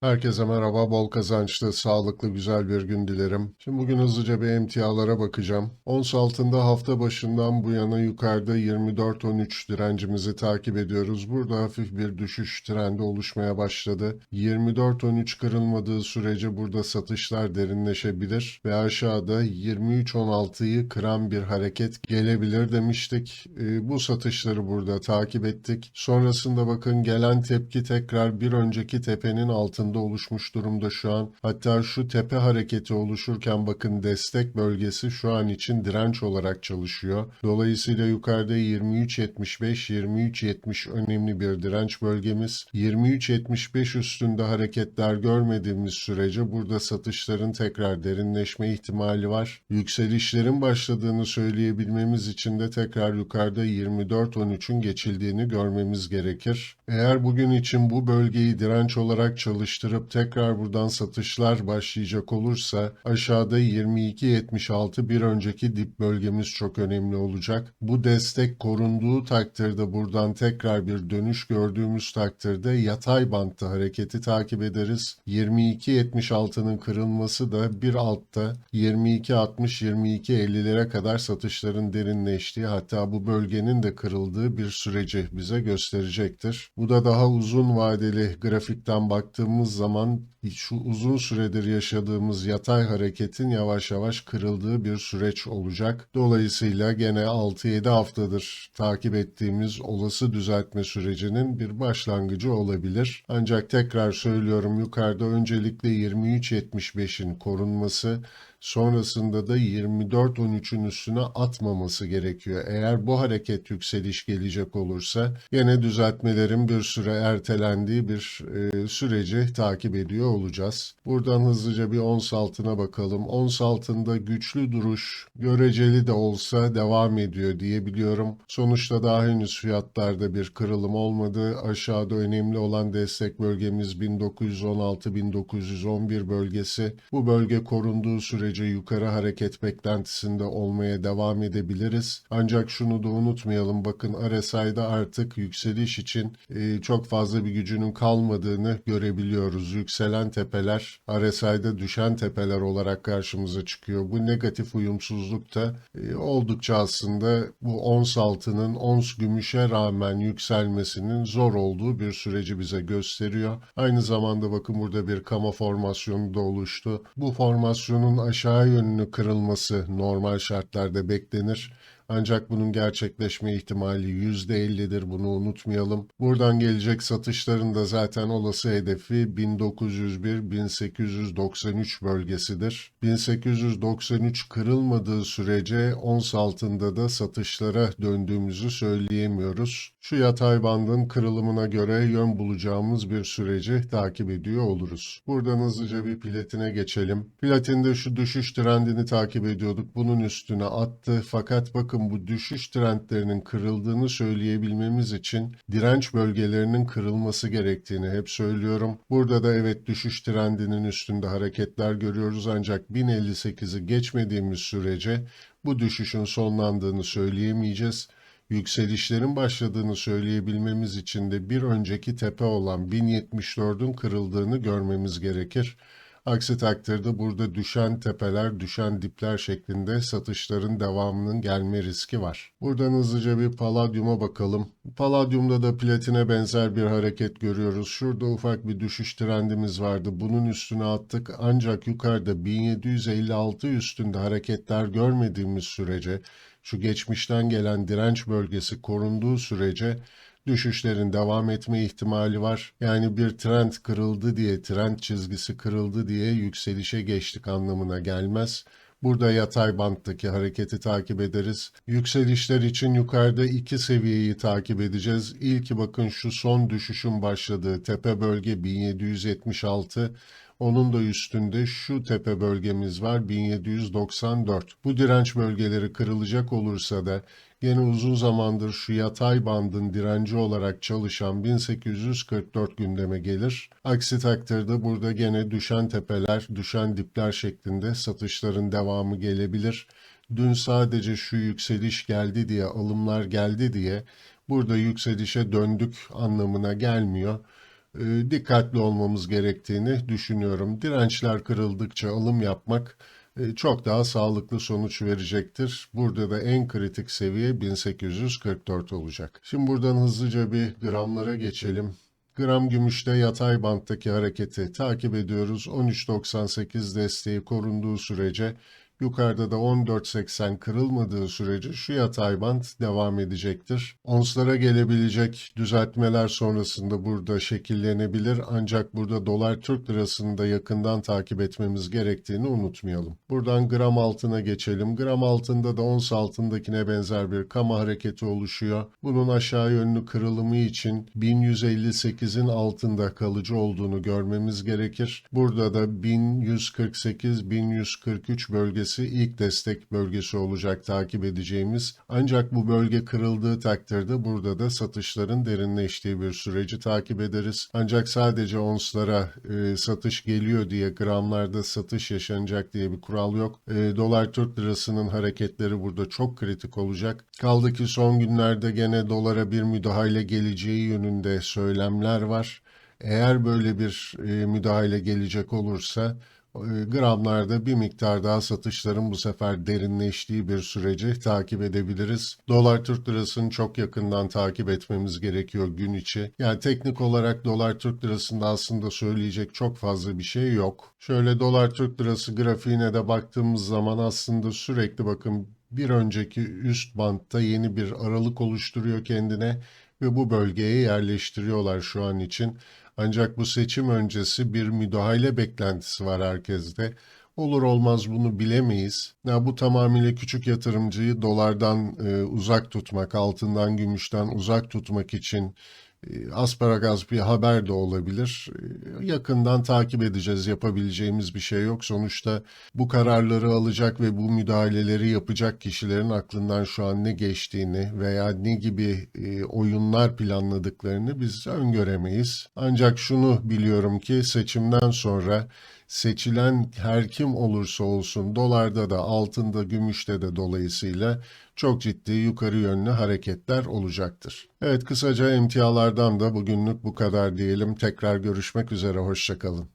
Herkese merhaba, bol kazançlı, sağlıklı, güzel bir gün dilerim. Şimdi bugün hızlıca bir emtialara bakacağım. Ons altında hafta başından bu yana yukarıda 24.13 direncimizi takip ediyoruz. Burada hafif bir düşüş trendi oluşmaya başladı. 24.13 kırılmadığı sürece burada satışlar derinleşebilir ve aşağıda 23.16'yı kıran bir hareket gelebilir demiştik. Bu satışları burada takip ettik. Sonrasında bakın gelen tepki tekrar bir önceki tepenin altında oluşmuş durumda şu an. Hatta şu tepe hareketi oluşurken bakın destek bölgesi şu an için direnç olarak çalışıyor. Dolayısıyla yukarıda 23.75, 23.70 önemli bir direnç bölgemiz. 23.75 üstünde hareketler görmediğimiz sürece burada satışların tekrar derinleşme ihtimali var. Yükselişlerin başladığını söyleyebilmemiz için de tekrar yukarıda 24.13'ün geçildiğini görmemiz gerekir. Eğer bugün için bu bölgeyi direnç olarak çalıştırıp tekrar buradan satışlar başlayacak olursa aşağıda 22.76 bir önceki dip bölgemiz çok önemli olacak. Bu destek korunduğu takdirde buradan tekrar bir dönüş gördüğümüz takdirde yatay bantta hareketi takip ederiz. 22.76'nın kırılması da bir altta 22.60-22.50'lere kadar satışların derinleştiği hatta bu bölgenin de kırıldığı bir süreci bize gösterecektir. Bu da daha uzun vadeli grafikten baktığımız zaman şu uzun süredir yaşadığımız yatay hareketin yavaş yavaş kırıldığı bir süreç olacak. Dolayısıyla gene 6-7 haftadır takip ettiğimiz olası düzeltme sürecinin bir başlangıcı olabilir. Ancak tekrar söylüyorum yukarıda öncelikle 23.75'in korunması, sonrasında da 24.13'ün üstüne atmaması gerekiyor. Eğer bu hareket yükseliş gelecek olursa yine düzeltmelerin bir süre ertelendiği bir süreci takip ediyor olacağız. Buradan hızlıca bir ons altına bakalım. Ons altında güçlü duruş göreceli de olsa devam ediyor diyebiliyorum. Sonuçta daha henüz fiyatlarda bir kırılım olmadı. Aşağıda önemli olan destek bölgemiz 1916-1911 bölgesi. Bu bölge korunduğu sürece yukarı hareket beklentisinde olmaya devam edebiliriz. Ancak şunu da unutmayalım. Bakın RSI'da artık yükseliş için çok fazla bir gücünün kalmadığını görebiliyoruz. Yükselen tepeler RSI'da düşen tepeler olarak karşımıza çıkıyor. Bu negatif uyumsuzluk da oldukça aslında bu ons altının ons gümüşe rağmen yükselmesinin zor olduğu bir süreci bize gösteriyor. Aynı zamanda bakın burada bir kama formasyonu da oluştu. Bu formasyonun aşağı yönlü kırılması normal şartlarda beklenir. Ancak bunun gerçekleşme ihtimali %50'dir, bunu unutmayalım. Buradan gelecek satışların da zaten olası hedefi 1901-1893 bölgesidir. 1893 kırılmadığı sürece ons altında da satışlara döndüğümüzü söyleyemiyoruz. Şu yatay bandın kırılımına göre yön bulacağımız bir süreci takip ediyor oluruz. Buradan hızlıca bir platine geçelim. Platinde şu düşüş trendini takip ediyorduk. Bunun üstüne attı. Fakat bakın bu düşüş trendlerinin kırıldığını söyleyebilmemiz için direnç bölgelerinin kırılması gerektiğini hep söylüyorum. Burada da evet düşüş trendinin üstünde hareketler görüyoruz ancak 1058'i geçmediğimiz sürece bu düşüşün sonlandığını söyleyemeyeceğiz. Yükselişlerin başladığını söyleyebilmemiz için de bir önceki tepe olan 1074'ün kırıldığını görmemiz gerekir. Aksi takdirde burada düşen tepeler, düşen dipler şeklinde satışların devamının gelme riski var. Buradan hızlıca bir paladyuma bakalım. Paladyumda da platine benzer bir hareket görüyoruz. Şurada ufak bir düşüş trendimiz vardı. Bunun üstüne attık ancak yukarıda 1756 üstünde hareketler görmediğimiz sürece şu geçmişten gelen direnç bölgesi korunduğu sürece düşüşlerin devam etme ihtimali var. Yani bir trend kırıldı diye, trend çizgisi kırıldı diye yükselişe geçtik anlamına gelmez. Burada yatay banttaki hareketi takip ederiz. Yükselişler için yukarıda iki seviyeyi takip edeceğiz. İlki bakın şu son düşüşün başladığı tepe bölge 1776. Onun da üstünde şu tepe bölgemiz var 1794. Bu direnç bölgeleri kırılacak olursa da yine uzun zamandır şu yatay bandın direnci olarak çalışan 1844 gündeme gelir. Aksi takdirde burada gene düşen tepeler, düşen dipler şeklinde satışların devamı gelebilir. Dün sadece şu yükseliş geldi diye, alımlar geldi diye burada yükselişe döndük anlamına gelmiyor. dikkatli olmamız gerektiğini düşünüyorum. Dirençler kırıldıkça alım yapmak çok daha sağlıklı sonuç verecektir. Burada da en kritik seviye 1844 olacak. Şimdi buradan hızlıca bir gramlara geçelim. Gram gümüşte yatay banttaki hareketi takip ediyoruz. 13.98 desteği korunduğu sürece, yukarıda da 14.80 kırılmadığı sürece şu yatay band devam edecektir. Onslara gelebilecek düzeltmeler sonrasında burada şekillenebilir, ancak burada dolar Türk lirasını da yakından takip etmemiz gerektiğini unutmayalım. Buradan gram altına geçelim. Gram altında da ons altındakine benzer bir kama hareketi oluşuyor. Bunun aşağı yönlü kırılımı için 1158'in altında kalıcı olduğunu görmemiz gerekir. Burada da 1148-1143 bölgesi ilk destek bölgesi olacak takip edeceğimiz. Ancak bu bölge kırıldığı takdirde burada da satışların derinleştiği bir süreci takip ederiz. Ancak sadece onslara satış geliyor diye gramlarda satış yaşanacak diye bir kural yok. Dolar Türk lirasının hareketleri burada çok kritik olacak. Kaldı ki son günlerde gene dolara bir müdahale geleceği yönünde söylemler var. Eğer böyle bir müdahale gelecek olursa gramlarda bir miktar daha satışların bu sefer derinleştiği bir süreci takip edebiliriz. Dolar Türk lirasını çok yakından takip etmemiz gerekiyor gün içi. Yani teknik olarak dolar Türk lirasında aslında söyleyecek çok fazla bir şey yok. Şöyle dolar Türk lirası grafiğine de baktığımız zaman aslında sürekli bakın bir önceki üst bantta yeni bir aralık oluşturuyor kendine ve bu bölgeye yerleştiriyorlar şu an için. Ancak bu seçim öncesi bir müdahale beklentisi var herkeste. Olur olmaz bunu bilemeyiz. Ya bu tamamıyla küçük yatırımcıyı dolardan uzak tutmak, altından, gümüşten uzak tutmak için asparagas bir haber de olabilir. Yakından takip edeceğiz. Yapabileceğimiz bir şey yok. Sonuçta bu kararları alacak ve bu müdahaleleri yapacak kişilerin aklından şu an ne geçtiğini veya ne gibi oyunlar planladıklarını biz öngöremeyiz. Ancak şunu biliyorum ki seçimden sonra seçilen her kim olursa olsun dolarda da altında gümüşte de dolayısıyla çok ciddi yukarı yönlü hareketler olacaktır. Evet, kısaca emtialardan da bugünlük bu kadar diyelim. Tekrar görüşmek üzere, hoşça kalın.